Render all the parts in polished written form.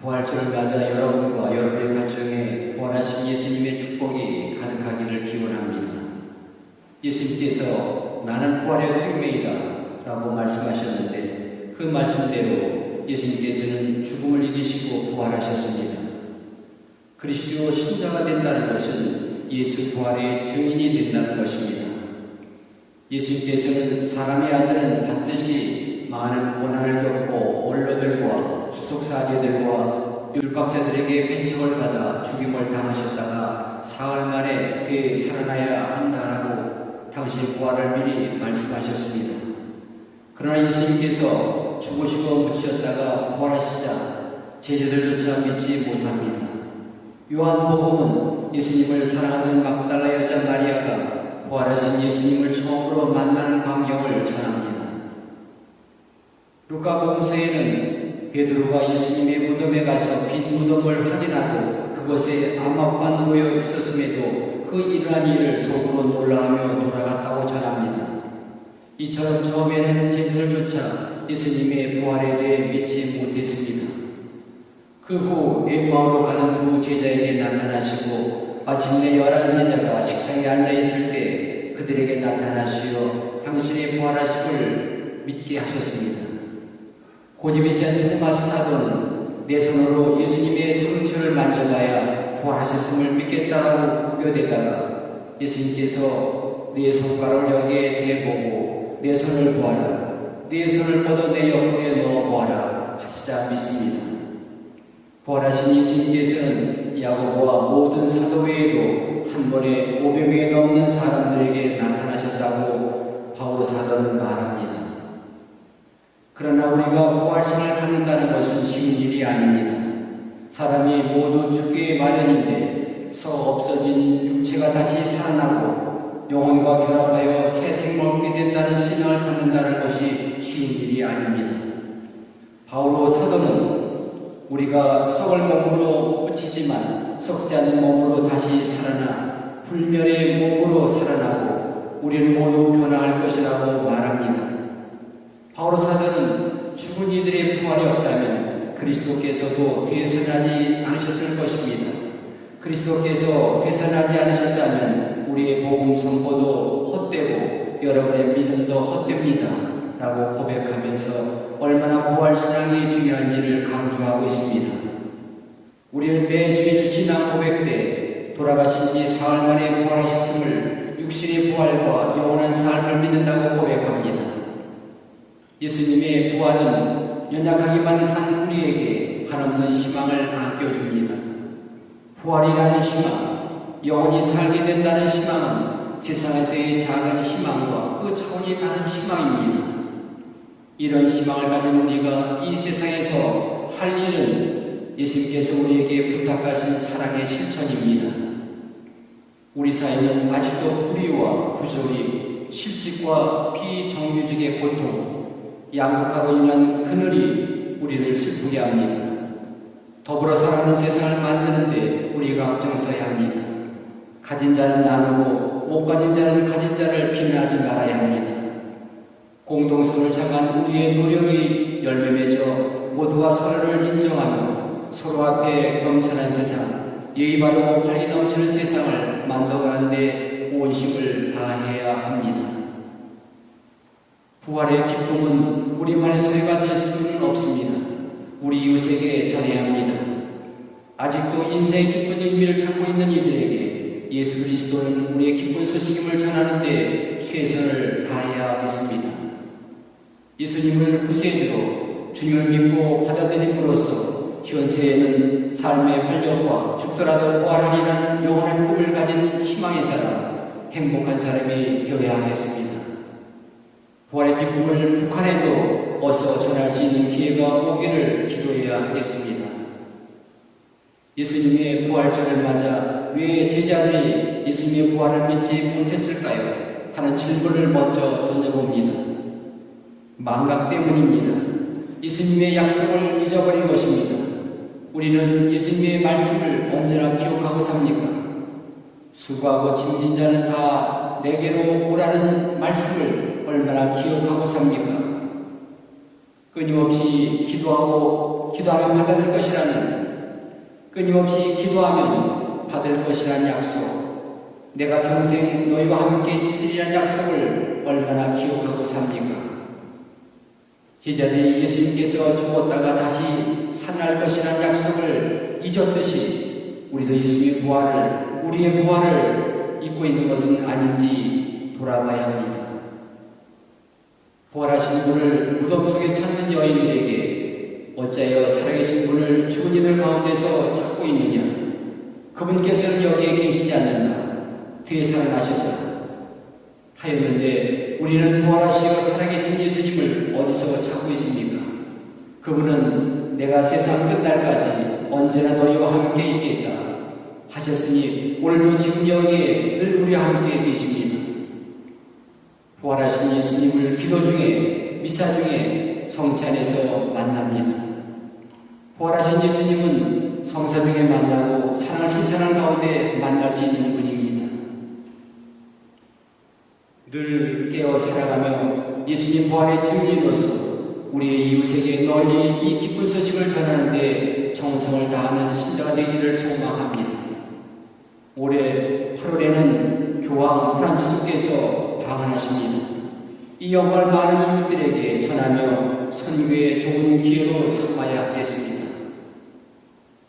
부활절을 맞아 여러분과 여러분의 가정에 부활하신 예수님의 축복이 가득하기를 기원합니다. 예수님께서 나는 부활의 생명이다 라고 말씀하셨는데 그 말씀대로 예수님께서는 죽음을 이기시고 부활하셨습니다. 그리스도 신자가 된다는 것은 예수 부활의 증인이 된다는 것입니다. 예수님께서는 사람의 아들은 반드시 많은 고난을 겪고 원로들과 수석사제들과 율법자들에게 폐척을 받아 죽임을 당하셨다가 사흘 만에 그에 살아나야 한다라고 당시 부활을 미리 말씀하셨습니다. 그러나 예수님께서 죽으시고 묻히셨다가 부활하시자 제자들조차 믿지 못합니다. 요한복음은 예수님을 사랑하는 막달라 여자 마리아가 부활하신 예수님을 처음으로 만나는 광경을 전합니다. 루카복음서에는 베드로가 예수님의 무덤에 가서 빈 무덤을 확인하고 그곳에 암막만 모여 있었음에도 그 일어난 일을 속으로 놀라하며 돌아갔다고 전합니다. 이처럼 처음에는 제자들조차 예수님의 부활에 대해 믿지 못했습니다. 그 후 엠마오로 가는 두 제자에게 나타나시고 마침내 11제자가 식당에 앉아있을 때 그들에게 나타나시어 당신의 부활하심을 믿게 하셨습니다. 고집이 센 토마스 사도는 내 손으로 예수님의 성체를 만져봐야 부활하셨음을 믿겠다라고 우겨대다가 예수님께서 내 손가락을 여기에 대보고 내 손을 보아라, 내 손을 뻗어 내 옆구리에 넣어보아라 하시자 믿습니다. 부활하신 예수님께서는 야고보와 모든 사도 외에도 한 번에 500명에 넘는 사람들에게 나타나셨다고 바오로 사도는 말합니다. 그러나 우리가 부활신을 갖는다는 것은 쉬운 일이 아닙니다. 사람이 모두 죽기에 마련인데 서 없어진 육체가 다시 살아나고 영혼과 결합하여 새 생명을 얻게 된다는 신앙을 갖는다는 것이 쉬운 일이 아닙니다. 바오로 사도는 우리가 썩을 몸으로 묻히지만 썩지 않는 몸으로 다시 살아나 불멸의 몸으로 살아나고 우리는 모두 변화할 것이라고 말합니다. 바오로 사도는 죽은 이들의 부활이 없다면 그리스도께서도 되살아나지 않으셨을 것입니다. 그리스도께서 되살아나지 않으셨다면 우리의 복음 선포도 헛되고 여러분의 믿음도 헛됩니다 라고 고백하면서 얼마나 부활신앙이 중요한지를 강조하고 있습니다. 우리는 매주일 신앙 고백 때 돌아가신 지 사흘 만에 부활하셨음을 육신의 부활과 영원한 삶을 믿는다고 고백합니다. 예수님의 부활은 연약하기만 한 우리에게 한없는 희망을 안겨줍니다. 부활이라는 희망, 영원히 살게 된다는 희망은 세상에서의 작은 희망과 그 차원이 다른 희망입니다. 이런 희망을 가진 우리가 이 세상에서 할 일은 예수님께서 우리에게 부탁하신 사랑의 실천입니다. 우리 사회는 아직도 불의와 부조리, 실직과 비정규직의 고통, 양극화로 인한 그늘이 우리를 슬프게 합니다. 더불어 살아가는 세상을 만드는데 우리가 앞장서야 합니다. 가진 자는 나누고 못 가진 자는 가진 자를 비난하지 말아야 합니다. 공동선을 향한 우리의 노력이 열매 맺어 모두가 서로를 인정하며 서로 앞에 겸손한 세상, 예의 바르고 활기 넘치는 세상을 만들어가는 데 온 힘을 다해야 합니다. 부활의 기쁨은 우리만의 소리가 될 수는 없습니다. 우리 이웃에게 전해야 합니다. 아직도 인생의 기쁜 의미를 찾고 있는 이들에게 예수 그리스도는 우리의 기쁜 소식임을 전하는 데 최선을 다해야 하겠습니다. 예수님을 구세주로 주님을 믿고 받아들임으로써 현세에는 삶의 활력과 죽더라도 부활하리라는 영원한 꿈을 가진 희망의 사람, 행복한 사람이 되어야 하겠습니다. 부활의 기쁨을 북한에도 어서 전할 수 있는 기회가 오기를 기도해야 하겠습니다. 예수님의 부활절을 맞아 왜 제자들이 예수님의 부활을 믿지 못했을까요? 하는 질문을 먼저 던져봅니다. 망각 때문입니다. 예수님의 약속을 잊어버린 것입니다. 우리는 예수님의 말씀을 언제나 기억하고 삽니까? 수고하고 짐진 자는 다 내게로 오라는 말씀을 얼마나 기억하고 삽니까? 끊임없이 기도하고 믿고 기도하면 받을 것이라는, 끊임없이 기도하면 받을 것이라는 약속, 내가 평생 너희와 함께 있으리라는 약속을 얼마나 기억하고 삽니까? 제자들이 예수님께서 죽었다가 다시 살아날 것이라는 약속을 잊었듯이 우리도 예수님의 부활을, 우리의 부활을 잊고 있는 것은 아닌지 돌아봐야 합니다. 부활하신 분을 무덤 속에 찾는 여인들에게 어찌하여 살아계신 분을 죽은 이들 가운데서 찾고 있느냐? 그분께서는 여기에 계시지 않는다. 뒤에 살아나셨다. 하였는데 우리는 부활하시고 살아계신 예수님을 어디서 찾고 있습니까? 그분은 내가 세상 끝날까지 언제나 너희와 함께 있겠다 하셨으니 오늘도 지금 여기에 늘 우리와 함께 계십니다. 부활하신 예수님을 기도 중에, 미사 중에, 성찬에서 만납니다. 부활하신 예수님은 성사 중에 만나고 사랑하신 찬양 가운데 만날 수 있는 분입니다. 늘 깨어 살아가며 예수님 부활의 증인으로서 우리의 이웃에게 널리 이 기쁜 소식을 전하는데 정성을 다하는 신자가 되기를 소망합니다. 올해 8월에는 교황 프란치스코께서 방한하십니다. 이 영광을 많은 이웃들에게 전하며 선교의 좋은 기회로 삼아야 하겠습니다.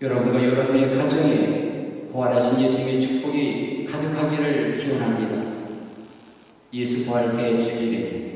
여러분과 여러분의 가정에 부활하신 예수님의 축복이 가득하기를 기원합니다. 예수 부활 때 주일에